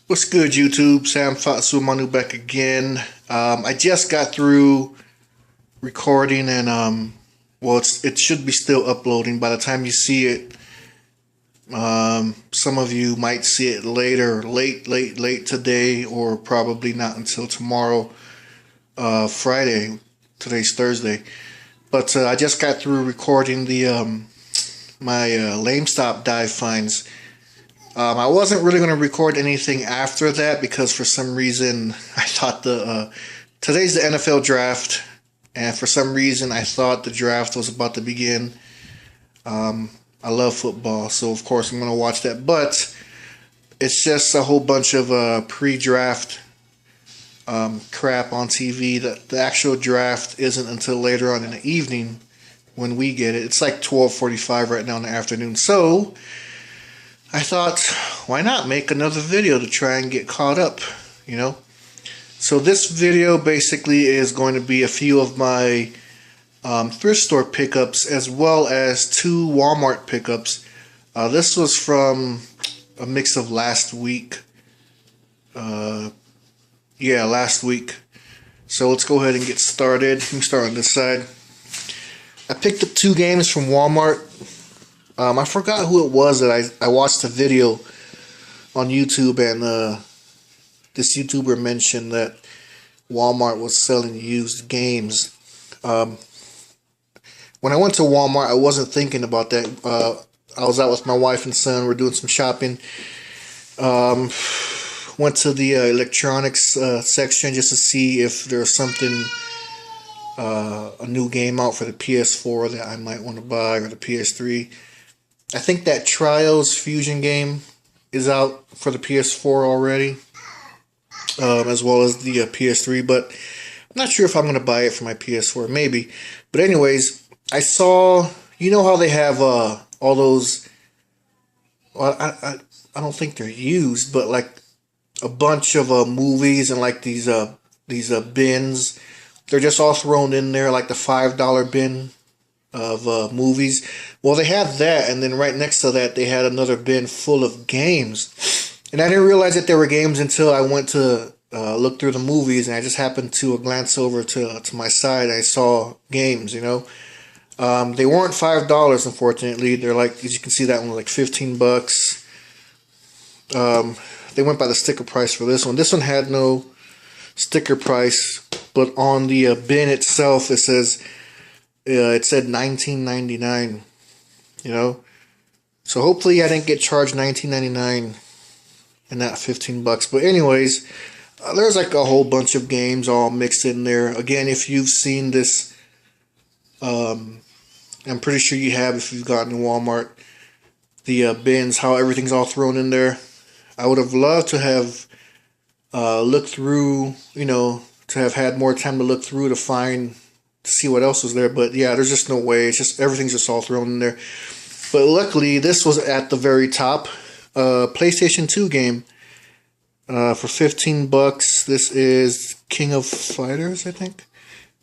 What's good, YouTube? Sam Fatsu Manu back again. I just got through recording and well, it should be still uploading by the time you see it. Some of you might see it later, late today, or probably not until tomorrow, Friday. Today's Thursday, but I just got through recording the my lame stop dive finds. I wasn't really going to record anything after that because for some reason I thought today's the NFL draft, and for some reason I thought the draft was about to begin. I love football, so of course I'm going to watch that, but it's just a whole bunch of pre-draft crap on TV. The actual draft isn't until later on in the evening when we get it. It's like 12:45 right now in the afternoon, so I thought, why not make another video to try and get caught up, you know? So this video basically is going to be a few of my thrift store pickups as well as 2 Walmart pickups. This was from a mix of last week. Yeah, last week. So let's go ahead and get started. Let me start on this side. I picked up 2 games from Walmart. I forgot who it was that I watched a video on YouTube, and this YouTuber mentioned that Walmart was selling used games. When I went to Walmart, I wasn't thinking about that. I was out with my wife and son. We're doing some shopping. Went to the electronics section just to see if there's something, a new game out for the PS4 that I might want to buy, or the PS3. I think that Trials Fusion game is out for the PS4 already, as well as the PS3, but I'm not sure if I'm going to buy it for my PS4, maybe. But anyways, I saw, you know how they have all those, well, I don't think they're used, but like a bunch of movies and like these bins. They're just all thrown in there, like the $5 bin of movies. Well, they had that, and then right next to that they had another bin full of games, and I didn't realize that there were games until I went to look through the movies, and I just happened to glance over to my side. I saw games, you know. They weren't $5, unfortunately. They're like, as you can see, that one was like $15. They went by the sticker price for this one. This one had no sticker price, but on the bin itself it says it said $19.99, you know. So hopefully I didn't get charged $19.99 and not $15. But anyways, there's like a whole bunch of games all mixed in there. Again, if you've seen this, I'm pretty sure you have if you've gotten to Walmart, the bins, how everything's all thrown in there. I would have loved to have looked through, you know, to have had more time to look through to see what else was there. But yeah, there's just no way. It's just, everything's just all thrown in there. But luckily, this was at the very top. PlayStation 2 game for $15. This is King of Fighters, I think.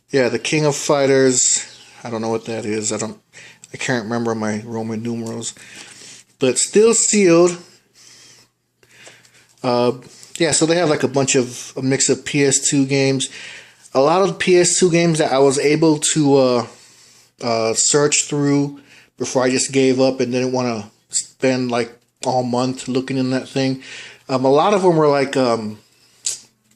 Yeah, the King of Fighters. I don't know what that is. I can't remember my Roman numerals. But still sealed. Yeah, so they have like a mix of PS2 games. A lot of PS2 games that I was able to search through before I just gave up and didn't want to spend like all month looking in that thing. A lot of them were like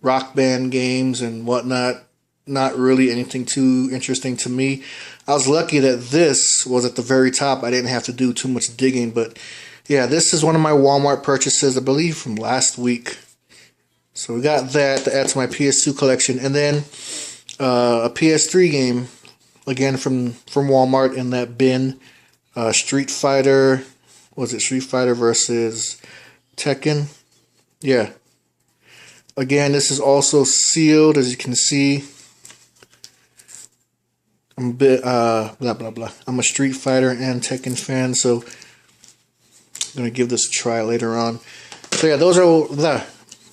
Rock Band games and whatnot. Not really anything too interesting to me. I was lucky that this was at the very top. I didn't have to do too much digging, but yeah, this is one of my Walmart purchases, I believe, from last week. So we got that to add to my PS2 collection, and then a PS3 game, again from Walmart in that bin. Street Fighter, was it Street Fighter versus Tekken? Yeah. Again, this is also sealed, as you can see. I'm a bit blah blah blah. I'm a Street Fighter and Tekken fan, so I'm gonna give this a try later on. So yeah, those are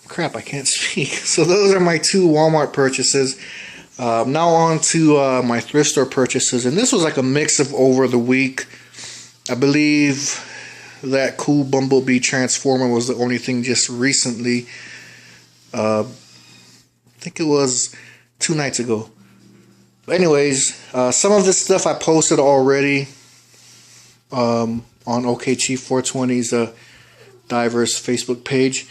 crap. I can't speak. So those are my 2 Walmart purchases. Now on to my thrift store purchases, and this was like a mix of over the week. I believe that cool Bumblebee Transformer was the only thing just recently. I think it was 2 nights ago. But anyways, some of this stuff I posted already on OK Chief 420's Divers Facebook page.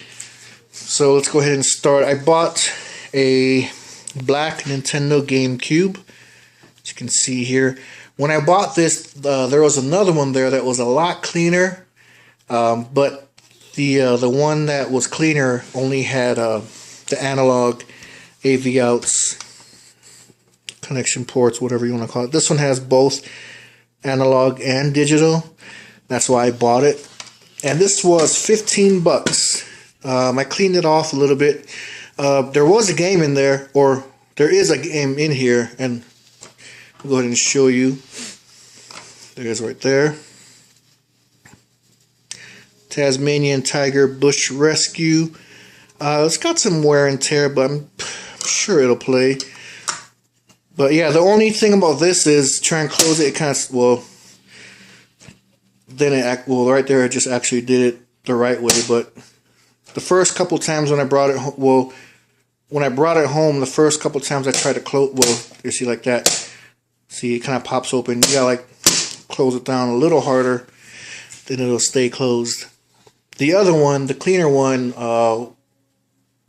So let's go ahead and start. I bought a black Nintendo GameCube, as you can see here. When I bought this, there was another one there that was a lot cleaner, but the one that was cleaner only had the analog AV outs, connection ports, whatever you want to call it. This one has both analog and digital. That's why I bought it. And this was 15 bucks. I cleaned it off a little bit. There was a game in there, or there is a game in here, and I'll go ahead and show you. There it is right there. Tasmanian Tiger Bush Rescue. It's got some wear and tear, but I'm sure it'll play. But yeah, the only thing about this is try and close it. It kind of, well, then right there, it just actually did it the right way. But the first couple times when I brought it, when I brought it home, the first couple times I tried to close, well, you see like that. See, it kind of pops open. You gotta like close it down a little harder, then it'll stay closed. The other one, the cleaner one,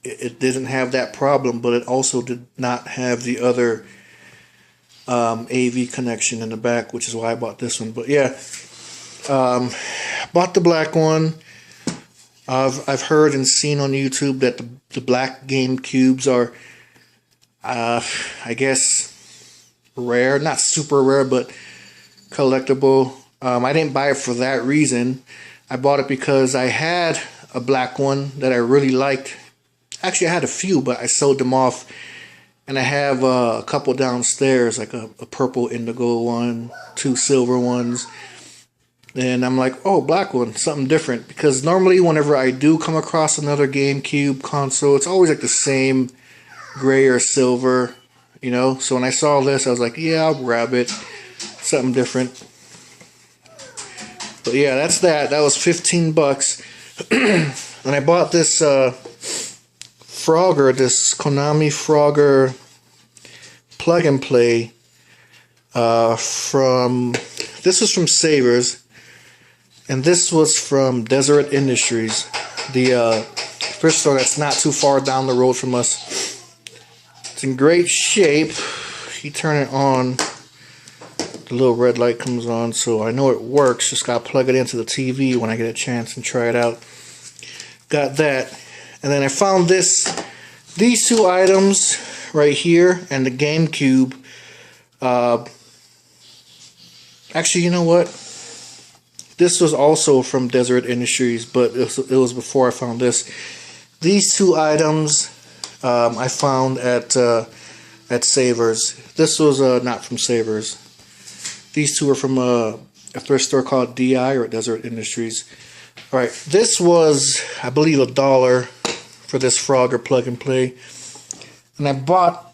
it didn't have that problem, but it also did not have the other AV connection in the back, which is why I bought this one. But yeah, bought the black one. I've heard and seen on YouTube that the black GameCubes are, I guess, rare, not super rare, but collectible. I didn't buy it for that reason. I bought it because I had a black one that I really liked. Actually, I had a few, but I sold them off. And I have a couple downstairs, like a purple indigo one, 2 silver ones. And I'm like, oh, black one, something different. Because normally whenever I do come across another GameCube console, it's always like the same gray or silver, you know. So when I saw this, I was like, yeah, I'll grab it. Something different. But yeah, that's that. That was 15 bucks. And I bought this Frogger, this Konami Frogger plug and play this was from Savers, and this was from Deseret Industries, the thrift store that's not too far down the road from us. It's in great shape. You turn it on, the little red light comes on, so I know it works. Just gotta plug it into the TV when I get a chance and try it out. Got that. And then I found these 2 items right here and the GameCube. Actually, you know what? This was also from Deseret Industries, but it was before I found this. These 2 items I found at Savers. This was not from Savers. These 2 are from a thrift store called DI, or Deseret Industries. Alright, this was, I believe, $1 for this Frogger plug and play. And I bought,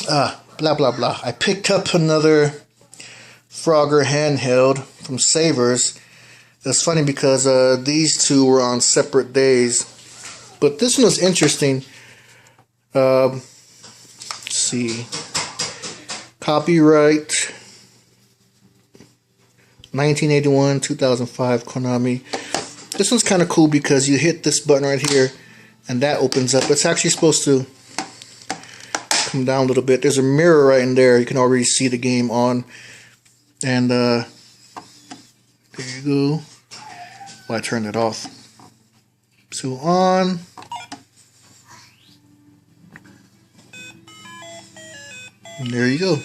blah blah blah. I picked up another Frogger handheld from Savers. It's funny because these 2 were on separate days. But this one was interesting. Let's see. Copyright 1981, 2005 Konami. This one's kind of cool because you hit this button right here and that opens up. It's actually supposed to come down a little bit. There's a mirror right in there. You can already see the game on. And there you go. Well, I turned it off. So on. And there you go.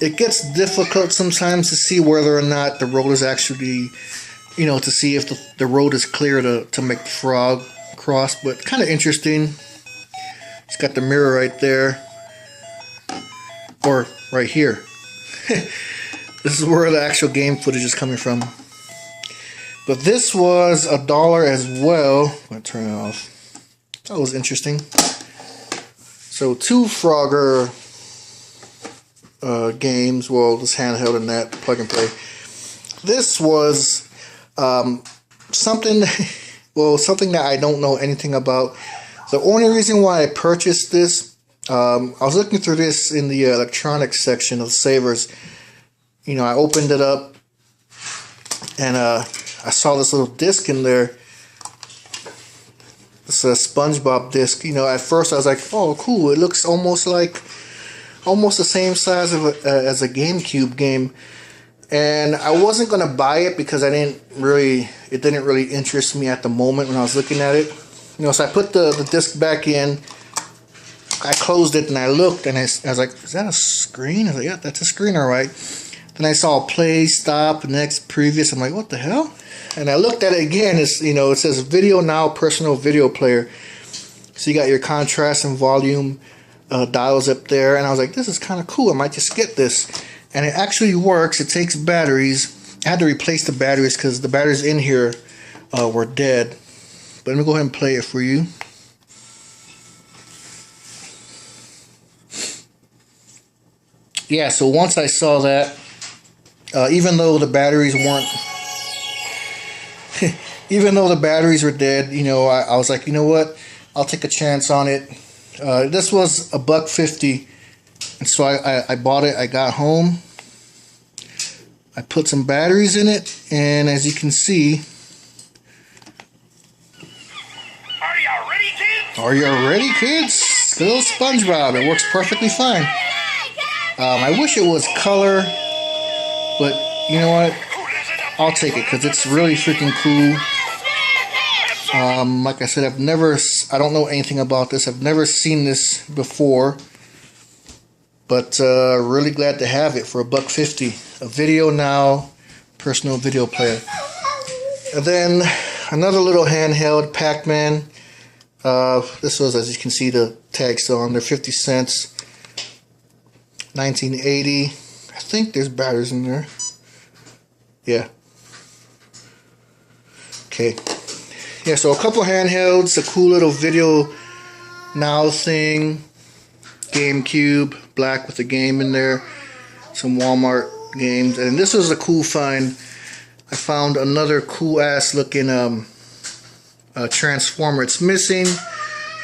It gets difficult sometimes to see whether or not the road is actually, you know, to see if the road is clear to make the frog cross, but kind of interesting. It's got the mirror right there, or right here. This is where the actual game footage is coming from. But this was $1 as well. I'm going to turn it off. That was interesting. So 2 Frogger games. Well, this handheld and that plug and play. This was Something, well, something that I don't know anything about. The only reason why I purchased this, I was looking through this in the electronics section of Savers. You know, I opened it up and I saw this little disc in there. It's a SpongeBob disc. You know, at first I was like, oh, cool. It looks almost the same size of as a GameCube game. And I wasn't gonna buy it because it didn't really interest me at the moment when I was looking at it. You know, so I put the disc back in. I closed it and I looked and I was like, is that a screen? I was like, yeah, that's a screen, all right. Then I saw play, stop, next, previous. I'm like, what the hell? And I looked at it again. It's, you know, it says video now, personal video player. So you got your contrast and volume dials up there. And I was like, this is kind of cool. I might just get this. And it actually works. It takes batteries. I had to replace the batteries because the batteries in here were dead. But let me go ahead and play it for you. Yeah, so once I saw that, even though the batteries weren't, even though the batteries were dead, you know, I was like, you know what, I'll take a chance on it. This was $1.50, and so I bought it. I got home, I put some batteries in it, and as you can see, are you ready, kids? Are you ready, kids? Good old SpongeBob. It works perfectly fine. I wish it was color, but you know what? I'll take it because it's really freaking cool. Like I said, I don't know anything about this. I've never seen this before, but really glad to have it for $1.50. A Video Now personal video player. And then another little handheld, Pac-Man. This was, as you can see, the tag still on there, 50 cents. 1980. I think there's batteries in there. Yeah. Okay. Yeah, so a couple handhelds, a cool little Video Now thing, GameCube, black with a game in there, some Walmart games, and this was a cool find. I found another cool ass looking Transformer. It's missing.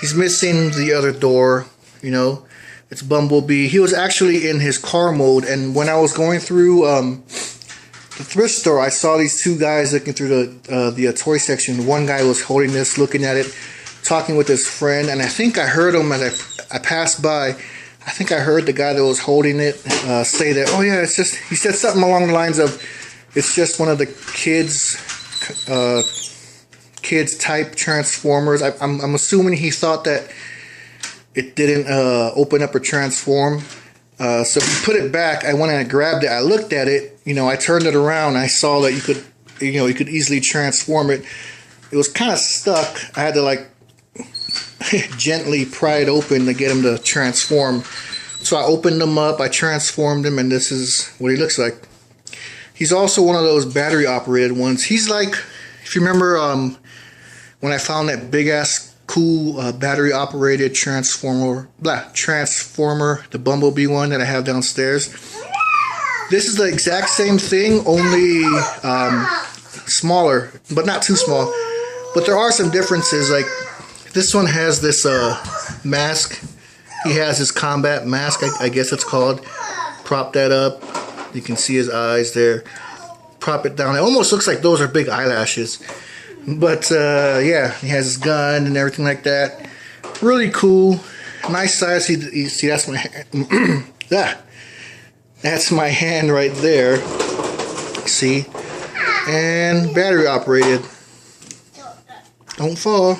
He's missing the other door, you know. It's Bumblebee. He was actually in his car mode, and when I was going through the thrift store, I saw these two guys looking through the toy section. One guy was holding this, looking at it, talking with his friend, and I think I heard him as I passed by. I think I heard the guy that was holding it say that, oh yeah, it's just, he said something along the lines of, it's just one of the kids type Transformers. I'm assuming he thought that it didn't open up or transform. So he put it back. I went and I grabbed it. I looked at it. You know, I turned it around. I saw that you could easily transform it. It was kind of stuck. I had to like gently pry it open to get him to transform. So I opened him up. I transformed him, and this is what he looks like. He's also one of those battery operated ones. He's like, if you remember when I found that big ass cool battery operated transformer, the Bumblebee one that I have downstairs. This is the exact same thing, only smaller, but not too small. But there are some differences. Like this one has this mask. He has his combat mask, I guess it's called. Prop that up. You can see his eyes there. Prop it down. It almost looks like those are big eyelashes. But yeah, he has his gun and everything like that. Really cool. Nice size. You see, that's my hand. That's my hand right there. See? And battery operated. Don't fall.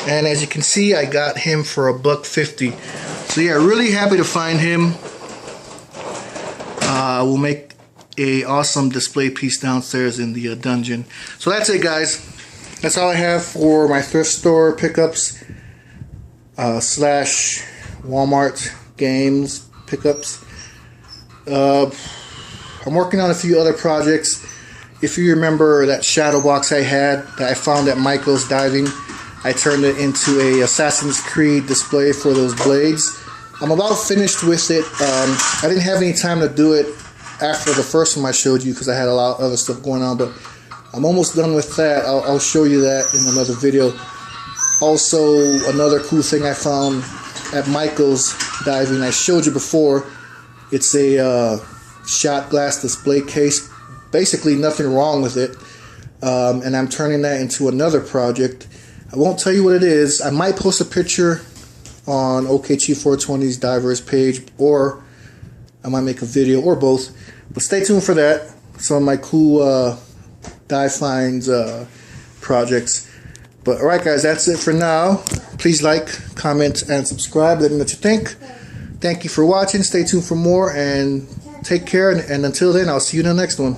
And as you can see, I got him for $1.50. So yeah, really happy to find him. We'll make a awesome display piece downstairs in the dungeon. So that's it, guys. That's all I have for my thrift store pickups slash Walmart games pickups. I'm working on a few other projects. If you remember that shadow box I had that I found at Michael's Diving, I turned it into a Assassin's Creed display for those blades. I'm about finished with it. I didn't have any time to do it after the first one I showed you because I had a lot of other stuff going on, but I'm almost done with that. I'll show you that in another video. Also, another cool thing I found at Michael's Diving, I showed you before. It's a shot glass display case. Basically nothing wrong with it. And I'm turning that into another project. I won't tell you what it is. I might post a picture on OKG420's Divers page, or I might make a video, or both. But stay tuned for that. Some of my cool dive finds projects. But alright guys, that's it for now. Please like, comment, and subscribe. Let me know what you think. Thank you for watching. Stay tuned for more, and take care. And until then, I'll see you in the next one.